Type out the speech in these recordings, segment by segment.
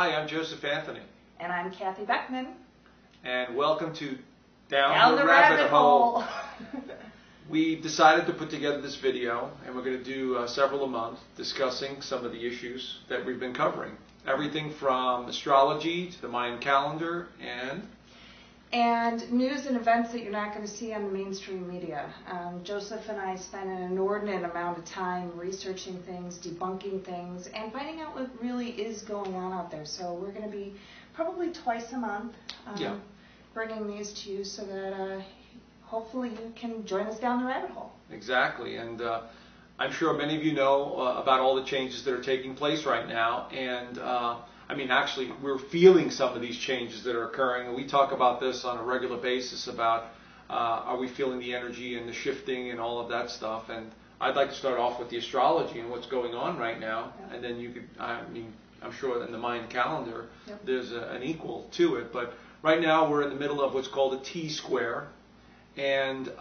Hi, I'm Joseph Anthony. And I'm Kathy Beckman. And welcome to Down the Rabbit Hole. We decided to put together this video, and we're going to do several a month discussing some of the issues that we've been covering. Everything from astrology to the Mayan calendar and news and events that you're not going to see on the mainstream media. Joseph and I spent an inordinate amount of time researching things, debunking things, and finding out what really is going on out there. So we're going to be probably twice a month bringing these to you so that hopefully you can join us down the rabbit hole. Exactly. And I'm sure many of you know about all the changes that are taking place right now. And actually, we're feeling some of these changes that are occurring. And we talk about this on a regular basis about are we feeling the energy and the shifting and all of that stuff. And I'd like to start off with the astrology and what's going on right now. Yep. And then you could, I'm sure in the Mayan calendar, there's an equal to it. But right now we're in the middle of what's called a T-square. And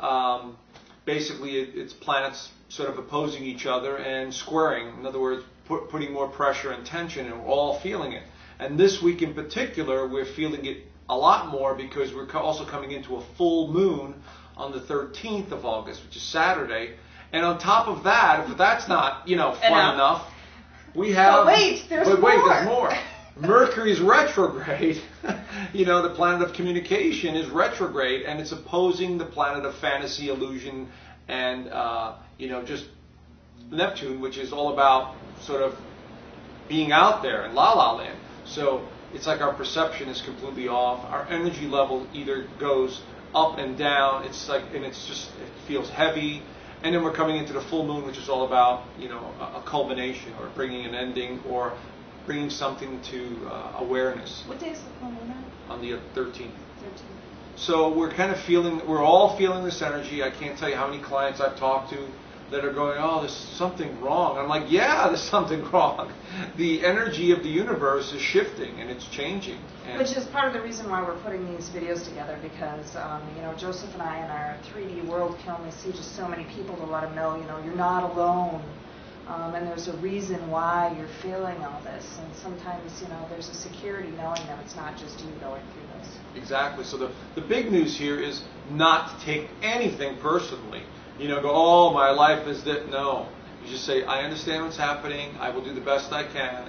basically it's planets sort of opposing each other and squaring. In other words, putting more pressure and tension, and we're all feeling it. And this week in particular, we're feeling it a lot more because we're also coming into a full moon on the 13th of August, which is Saturday. And on top of that, if that's not, fun enough, we have... There's more. Mercury's retrograde. The planet of communication is retrograde, and it's opposing the planet of fantasy, illusion, and, just Neptune, which is all about sort of being out there in la la land. So it's like our perception is completely off. Our energy level either goes up and down. It feels heavy. And then we're coming into the full moon, which is all about, a culmination or bringing an ending or bringing something to awareness. What day is the full moon on? On the 13th. So we're all feeling this energy. I can't tell you how many clients I've talked to that are going, oh, there's something wrong. I'm like, yeah, there's something wrong. The energy of the universe is shifting and it's changing. Which is part of the reason why we're putting these videos together, because, Joseph and I in our 3D world can only see just so many people to let them know, you're not alone. And there's a reason why you're feeling all this. And sometimes, there's a security knowing that it's not just you going through this. Exactly. So the big news here is not to take anything personally. Go, oh, my life is that. No. You just say, I understand what's happening. I will do the best I can.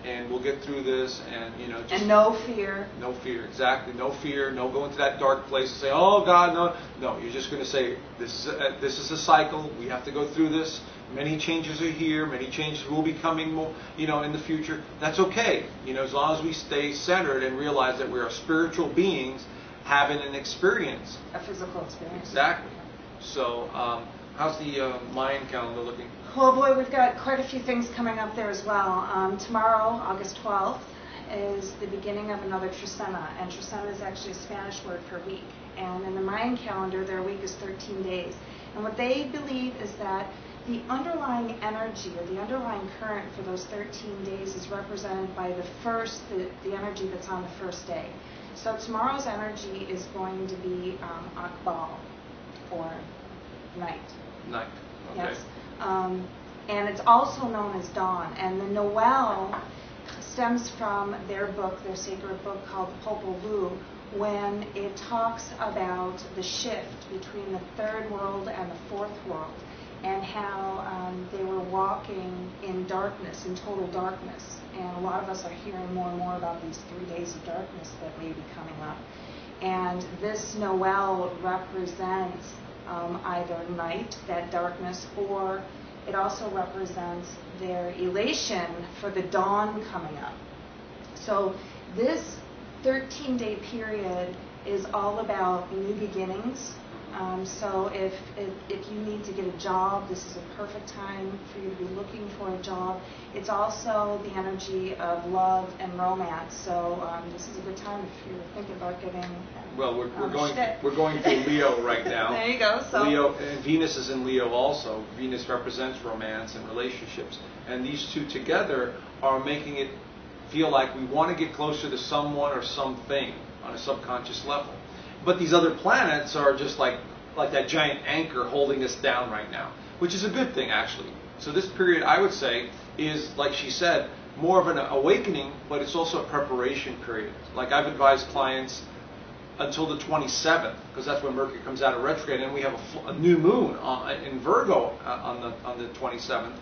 And we'll get through this. And, and no fear. No fear. Exactly. No fear. No go into that dark place and say, oh, God, no. No, you're just going to say, this is a cycle. We have to go through this. Many changes are here. Many changes will be coming more, in the future. That's okay. As long as we stay centered and realize that we are spiritual beings having an experience. A physical experience. Exactly. So, how's the Mayan calendar looking? Oh boy, we've got quite a few things coming up there as well. Tomorrow, August 12th, is the beginning of another Trecena. And Trecena is actually a Spanish word for week. And in the Mayan calendar, their week is 13 days. And what they believe is that the underlying energy or the underlying current for those 13 days is represented by the energy that's on the first day. So tomorrow's energy is going to be Akbal, or night. Night, okay. Yes. And it's also known as dawn. And the Noel stems from their sacred book called the Popol Vuh, when it talks about the shift between the third world and the fourth world, and how they were walking in darkness, in total darkness. And a lot of us are hearing more and more about these 3 days of darkness that may be coming up. And this Noel represents either night, that darkness, or it also represents their elation for the dawn coming up. So this 13-day period is all about new beginnings. So if you need to get a job, this is a perfect time for you to be looking for a job. It's also the energy of love and romance. So this is a good time if you're thinking about getting. Well, we're going through Leo right now. There you go. So Leo, and Venus is in Leo also. Venus represents romance and relationships, and these two together are making it feel like we want to get closer to someone or something on a subconscious level. But these other planets are just like that giant anchor holding us down right now, which is a good thing, actually. So this period, I would say, is, like she said, more of an awakening, but it's also a preparation period. Like I've advised clients until the 27th, because that's when Mercury comes out of retrograde, and we have a new moon in Virgo on the 27th.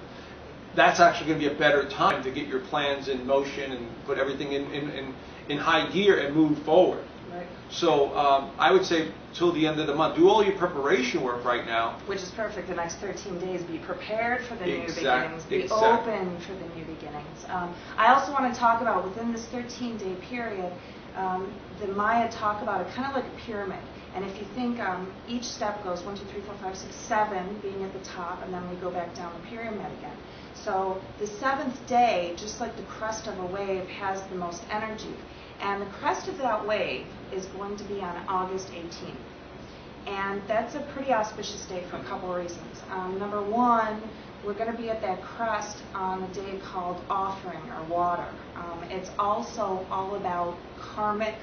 That's actually going to be a better time to get your plans in motion and put everything in high gear and move forward. Right. So I would say till the end of the month, do all your preparation work right now. Which is perfect. The next 13 days, be prepared for the new beginnings. Exactly. Be open for the new beginnings. I also want to talk about within this 13-day period, the Maya talk about it kind of like a pyramid. And if you think each step goes 1, 2, 3, 4, 5, 6, 7 being at the top, and then we go back down the pyramid again. So the 7th day, just like the crest of a wave, has the most energy. And the crest of that wave is going to be on August 18th. And that's a pretty auspicious day for a couple of reasons. Number one, we're going to be at that crest on a day called offering or water. It's also all about karmic,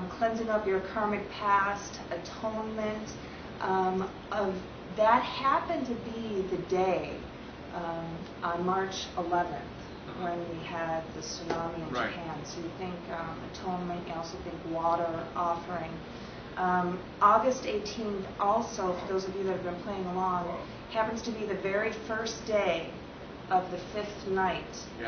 cleansing up your karmic past, atonement. That happened to be the day on March 11th. When we had the tsunami in Right. Japan. So you think atonement, you also think water, offering. August 18th also, for those of you that have been playing along, happens to be the very first day of the 5th night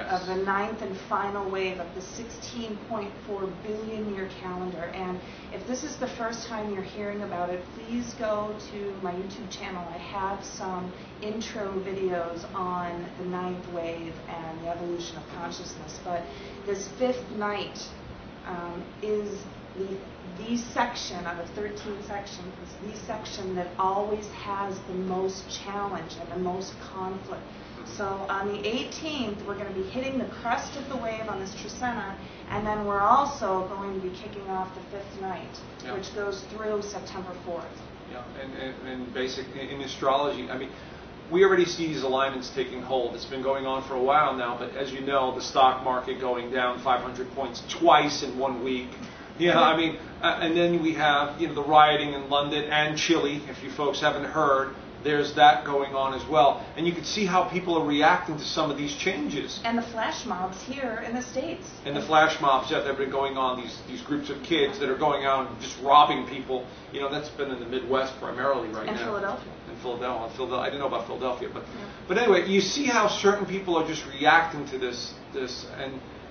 of the 9th and final wave of the 16.4 billion year calendar. And if this is the first time you're hearing about it, please go to my YouTube channel. I have some intro videos on the 9th wave and the evolution of consciousness. But this 5th night is the section of the 13th section, is the section that always has the most challenge and the most conflict. So on the 18th, we're going to be hitting the crest of the wave on this Trisena, and then we're also going to be kicking off the 5th night, which goes through September 4th. Yeah, and basically in astrology, I mean, we already see these alignments taking hold. It's been going on for a while now, but as you know, the stock market going down 500 points twice in 1 week. Yeah, I mean, and then we have, the rioting in London and Chile, if you folks haven't heard. There's that going on as well. And you can see how people are reacting to some of these changes. And the flash mobs here in the States. And the flash mobs that have been going on, these groups of kids that are going out and just robbing people. That's been in the Midwest primarily right now. And Philadelphia. And Philadelphia. I didn't know about Philadelphia. But anyway, you see how certain people are just reacting to this.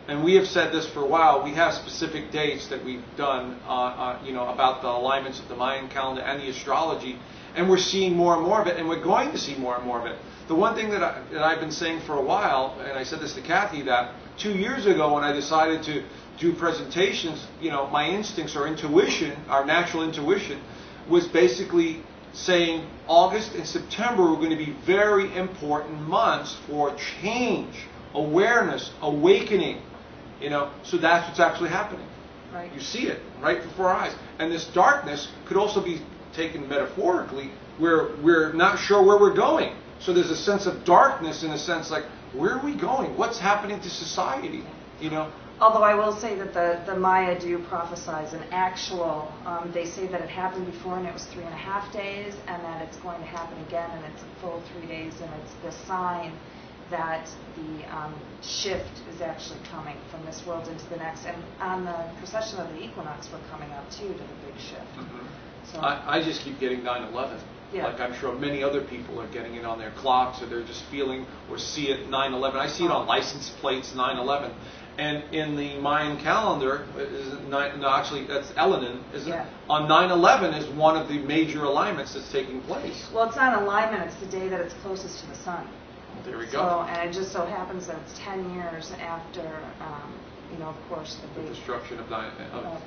And we have said this for a while. We have specific dates that we've done, about the alignments of the Mayan calendar and the astrology. And we're seeing more and more of it, and we're going to see more and more of it. The one thing that I've been saying for a while, and I said this to Kathy, that 2 years ago when I decided to do presentations, my instincts or intuition, our natural intuition, was basically saying August and September were going to be very important months for change, awareness, awakening. So that's what's actually happening. Right. You see it right before our eyes. And this darkness could also be taken metaphorically, where we're not sure where we're going. So there's a sense of darkness in a sense like, where are we going? What's happening to society? Although I will say that the Maya do prophesize an actual, they say that it happened before and it was 3.5 days, and that it's going to happen again and it's a full 3 days, and it's the sign that the shift is actually coming from this world into the next. And on the precession of the equinox, we're coming up too to the big shift. Mm-hmm. So I just keep getting 9/11. Yeah. Like I'm sure many other people are getting it on their clocks, or they're just feeling or see it 9/11. I see it on license plates 9/11. And in the Mayan calendar, actually that's Elenin, isn't it? On 9/11 is one of the major alignments that's taking place. Well, it's not alignment, it's the day that it's closest to the sun. Well, there we go. So, and it just so happens that it's 10 years after, of course, the destruction of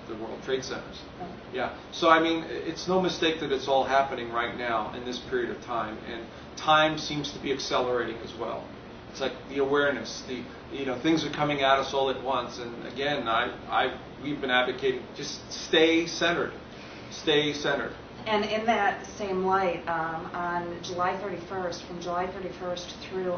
the World Trade Centers. Right. Yeah. So, I mean, it's no mistake that it's all happening right now in this period of time. And time seems to be accelerating as well. It's like the awareness, things are coming at us all at once. And again, we've been advocating, just stay centered. Stay centered. And in that same light, on July 31st, from July 31st through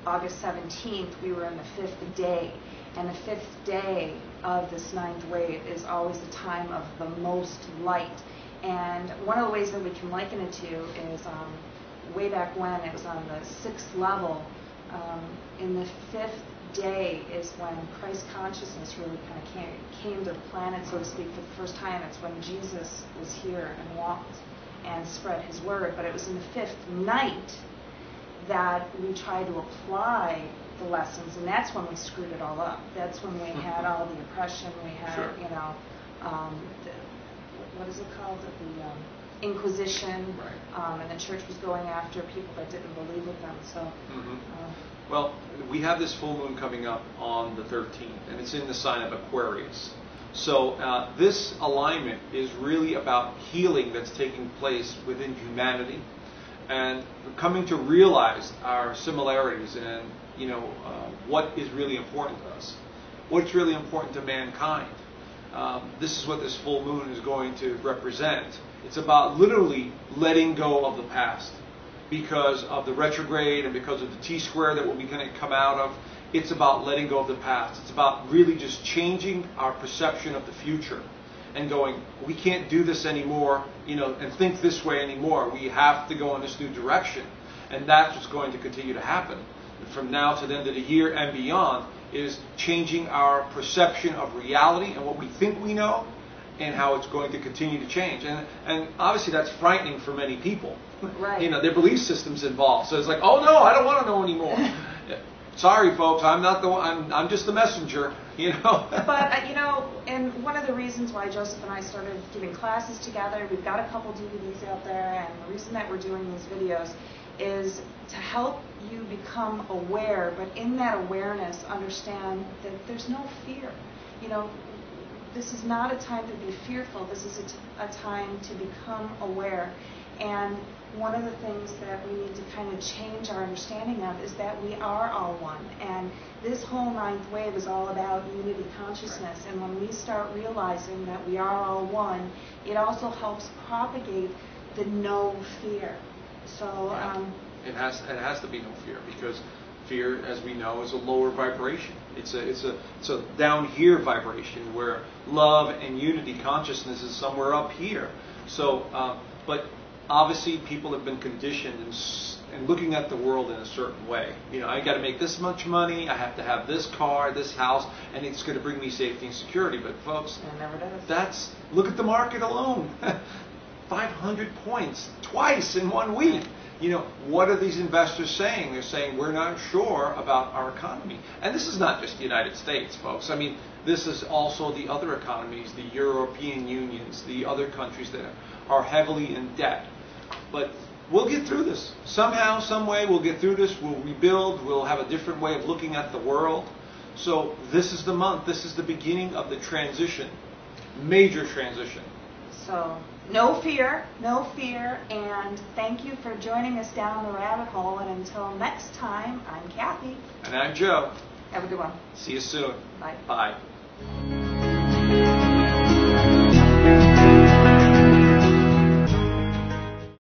August 17th, we were in the 5th day. And the 5th day of this 9th wave is always the time of the most light. And one of the ways that we can liken it to is way back when it was on the 6th level. In the 5th day is when Christ consciousness really kind of came to the planet, so to speak, for the first time. It's when Jesus was here and walked and spread his word. But it was in the fifth night that we tried to apply the lessons, and that's when we screwed it all up. That's when we had all the oppression. We had, Sure. what is it called? The Inquisition, Right. And the church was going after people that didn't believe with them. So, Well, we have this full moon coming up on the 13th, and it's in the sign of Aquarius. So this alignment is really about healing that's taking place within humanity, and coming to realize our similarities and what is really important to us, what's really important to mankind. This is what this full moon is going to represent. It's about literally letting go of the past because of the retrograde and because of the T-square that we're going to come out of. It's about letting go of the past. It's about really just changing our perception of the future and going, we can't do this anymore, and think this way anymore. We have to go in this new direction. And that's what's going to continue to happen from now to the end of the year and beyond, is changing our perception of reality and what we think we know, and how it's going to continue to change. And obviously that's frightening for many people. Right. Their belief system's involved. So it's like, oh no, I don't want to know anymore. Sorry, folks, I'm not the one. I'm just the messenger. But and one of the reasons why Joseph and I started giving classes together, we've got a couple DVDs out there, and the reason that we're doing these videos is to help you become aware, but in that awareness, understand that there's no fear. This is not a time to be fearful. This is a time to become aware. And one of the things that we need to kind of change our understanding of is that we are all one. And this whole ninth wave is all about unity consciousness. And when we start realizing that we are all one, it also helps propagate the no fear. So it has to be no fear, because fear, as we know, is a lower vibration. It's a down here vibration, where love and unity consciousness is somewhere up here. So, but obviously people have been conditioned and looking at the world in a certain way. I got to make this much money, I have to have this car, this house, and it's going to bring me safety and security. But folks, it never does. Look at the market alone. 500 points twice in 1 week. What are these investors saying? They're saying we're not sure about our economy. And this is not just the United States, folks. I mean, this is also the other economies, the European unions, the other countries that are heavily in debt. But we'll get through this. Somehow, some way, we'll get through this. We'll rebuild. We'll have a different way of looking at the world. So this is the month. This is the beginning of the transition. Major transition. So no fear, and thank you for joining us down the rabbit hole. And until next time, I'm Kathy. And I'm Joe. Have a good one. See you soon. Bye. Bye.